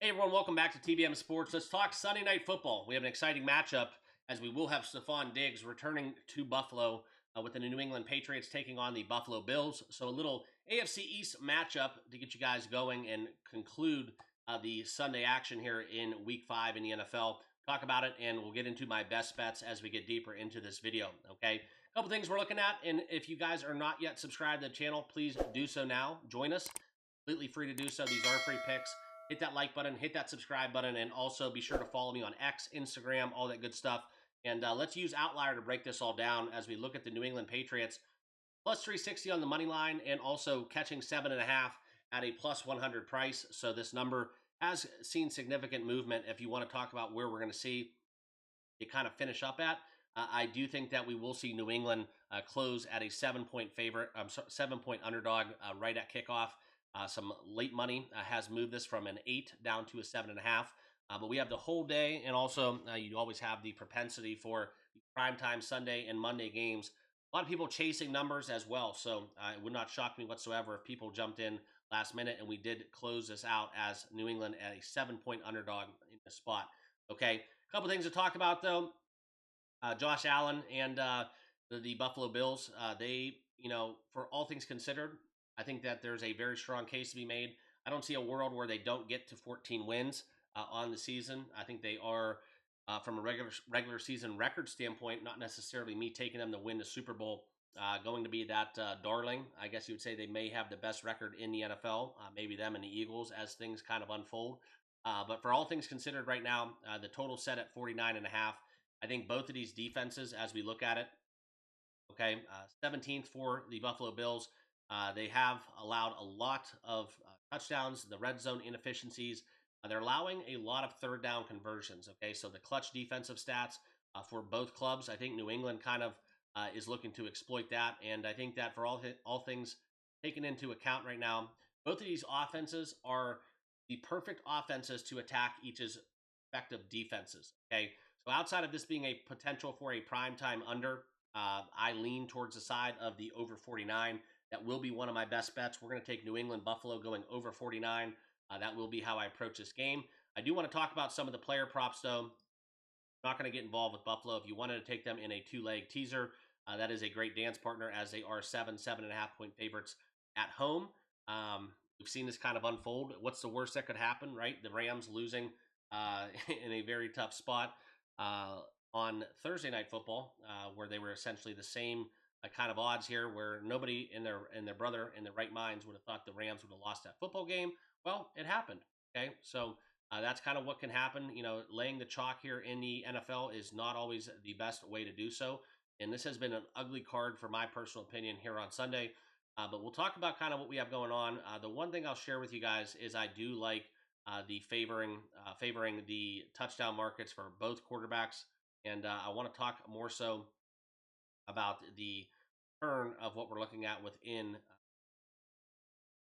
Hey everyone, welcome back to TBM Sports. Let's talk Sunday Night Football. We have an exciting matchup as we will have Stephon Diggs returning to Buffalo with the New England Patriots taking on the Buffalo Bills. So a little AFC East matchup to get you guys going and conclude the Sunday action here in Week 5 in the NFL. Talk about it, and we'll get into my best bets as we get deeper into this video, okay? A couple things we're looking at, and if you guys are not yet subscribed to the channel, please do so now. Join us. Completely free to do so. These are free picks. Hit that like button, hit that subscribe button, and also be sure to follow me on X, Instagram, all that good stuff. And let's use Outlier to break this all down as we look at the New England Patriots. Plus 360 on the money line and also catching 7.5 at a plus 100 price. So this number has seen significant movement. If you want to talk about where we're going to see it kind of finish up at, I do think that we will see New England close at a 7-point favorite, 7-point underdog right at kickoff. Some late money has moved this from an 8 down to a 7.5. But we have the whole day, and also you always have the propensity for primetime Sunday and Monday games. A lot of people chasing numbers as well, so it would not shock me whatsoever if people jumped in last minute, and we did close this out as New England at a 7-point underdog in the spot. Okay, a couple things to talk about though. Josh Allen and the Buffalo Bills, they, for all things considered, I think that there's a very strong case to be made. I don't see a world where they don't get to 14 wins on the season. I think they are, from a regular season record standpoint, not necessarily me taking them to win the Super Bowl, going to be that darling. I guess you would say they may have the best record in the NFL, maybe them and the Eagles as things kind of unfold. But for all things considered right now, the total set at 49.5. I think both of these defenses, as we look at it, okay, 17th for the Buffalo Bills. They have allowed a lot of touchdowns, the red zone inefficiencies. They're allowing a lot of third down conversions, okay? So the clutch defensive stats for both clubs, I think New England kind of is looking to exploit that. And I think that for all things taken into account right now, both of these offenses are the perfect offenses to attack each's effective defenses, okay? So outside of this being a potential for a primetime under, I lean towards the side of the over 49. That will be one of my best bets. We're going to take New England Buffalo going over 49. That will be how I approach this game. I do want to talk about some of the player props, though. I'm not going to get involved with Buffalo. If you wanted to take them in a two-leg teaser, that is a great dance partner as they are 7.5-point favorites at home. We've seen this kind of unfold. What's the worst that could happen, right? The Rams losing in a very tough spot on Thursday Night Football, where they were essentially the same kind of odds here, where nobody in their brother in their right minds would have thought the Rams would have lost that football game. Well, it happened. Okay, so that's kind of what can happen. Laying the chalk here in the NFL is not always the best way to do so, and this has been an ugly card for my personal opinion here on Sunday. But we'll talk about kind of what we have going on. The one thing I'll share with you guys is I do like the favoring the touchdown markets for both quarterbacks, and I want to talk more so about the turn of what we're looking at within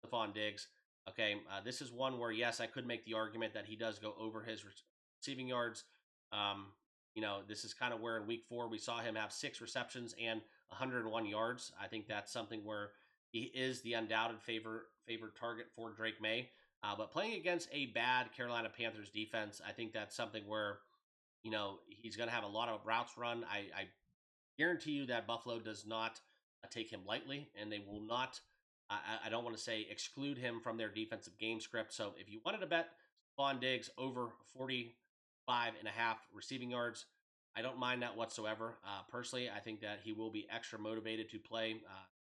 Stephon Diggs. Okay, this is one where, yes, I could make the argument that he does go over his receiving yards. This is kind of where in week 4 we saw him have 6 receptions and 101 yards. I think that's something where he is the undoubted favored target for Drake May. But playing against a bad Carolina Panthers defense, I think that's something where, he's going to have a lot of routes run. I guarantee you that Buffalo does not take him lightly, and they will not, I don't want to say exclude him from their defensive game script. So if you wanted to bet Stephon Diggs over 45.5 receiving yards, I don't mind that whatsoever. Personally, I think that he will be extra motivated to play,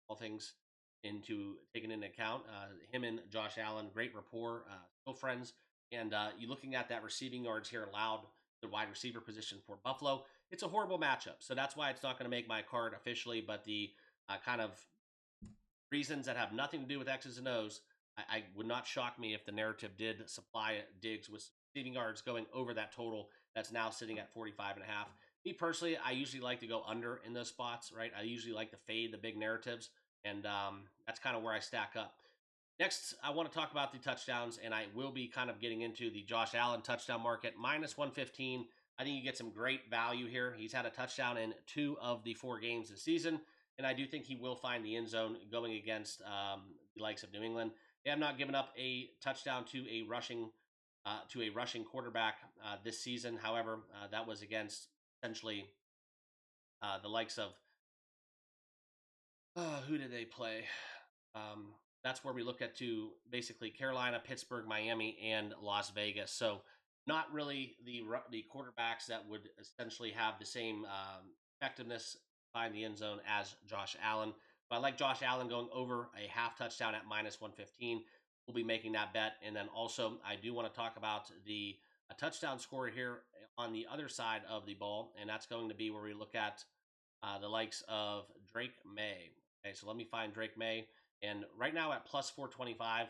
all things taken into account. Him and Josh Allen, great rapport, still friends. And you looking at that receiving yards here allowed the wide receiver position for Buffalo. It's a horrible matchup, so that's why it's not going to make my card officially, but the kind of reasons that have nothing to do with X's and O's, I would not shock me if the narrative did supply Diggs with receiving yards going over that total that's now sitting at 45.5. Me personally, I usually like to go under in those spots, right? I usually like to fade the big narratives, and that's kind of where I stack up. Next, I want to talk about the touchdowns, and I will be kind of getting into the Josh Allen touchdown market, minus 115. I think you get some great value here. He's had a touchdown in 2 of the 4 games this season, and I do think he will find the end zone going against the likes of New England. They have not given up a touchdown to a rushing to a rushing quarterback this season. However, that was against essentially the likes of who did they play? Um, that's where we look at to basically Carolina, Pittsburgh, Miami, and Las Vegas. So not really the quarterbacks that would essentially have the same effectiveness behind the end zone as Josh Allen. But I like Josh Allen going over a half touchdown at minus 115. We'll be making that bet. And then also, I do want to talk about the a touchdown score here on the other side of the ball, and that's going to be where we look at the likes of Drake May. Okay, so let me find Drake May. And right now at plus 425,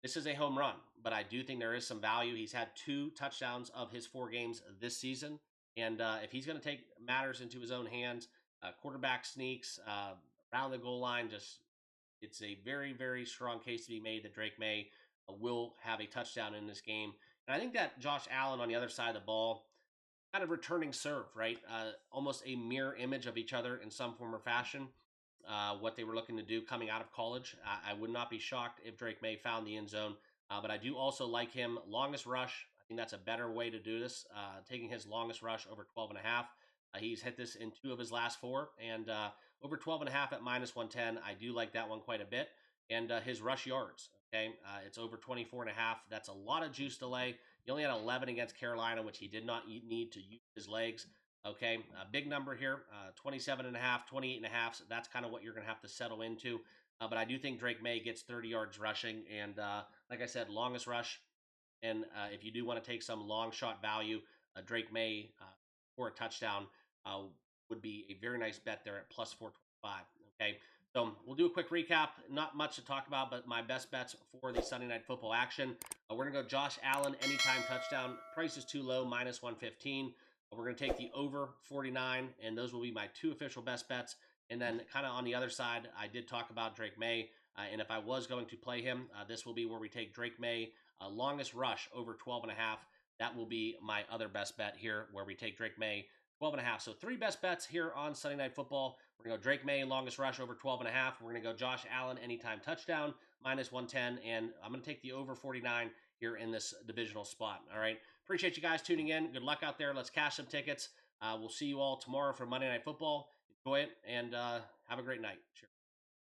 this is a home run, but I do think there is some value. He's had 2 touchdowns of his 4 games this season. And if he's going to take matters into his own hands, quarterback sneaks around the goal line, just it's a very, very strong case to be made that Drake May will have a touchdown in this game. And I think that Josh Allen on the other side of the ball, kind of returning serve, right? Almost a mirror image of each other in some form or fashion. What they were looking to do coming out of college. I would not be shocked if Drake May found the end zone, but I do also like him longest rush. I think that's a better way to do this, taking his longest rush over 12 and a half. He's hit this in 2 of his last 4, and over 12 and a half at minus 110. I do like that one quite a bit. And his rush yards, okay, it's over 24 and a half. That's a lot of juice delay. He only had 11 against Carolina, which he did not need to use his legs. Okay, a big number here, 27 and a half, 28 and a half. So that's kind of what you're going to have to settle into. But I do think Drake May gets 30 yards rushing. And like I said, longest rush. And if you do want to take some long shot value, Drake May for a touchdown would be a very nice bet there at plus 425. Okay, so we'll do a quick recap. Not much to talk about, but my best bets for the Sunday Night Football action. We're going to go Josh Allen, anytime touchdown. Price is too low, minus 115. We're going to take the over 49, and those will be my 2 official best bets. And then kind of on the other side, I did talk about Drake May. And if I was going to play him, this will be where we take Drake May, longest rush over 12 and a half. That will be my other best bet here, where we take Drake May 12 and a half. So 3 best bets here on Sunday Night Football. We're going to go Drake May, longest rush over 12 and a half. We're going to go Josh Allen, anytime touchdown, minus 110. And I'm going to take the over 49 here in this divisional spot. All right. Appreciate you guys tuning in. Good luck out there. Let's cash some tickets. We'll see you all tomorrow for Monday Night Football. Enjoy it and have a great night. Cheers.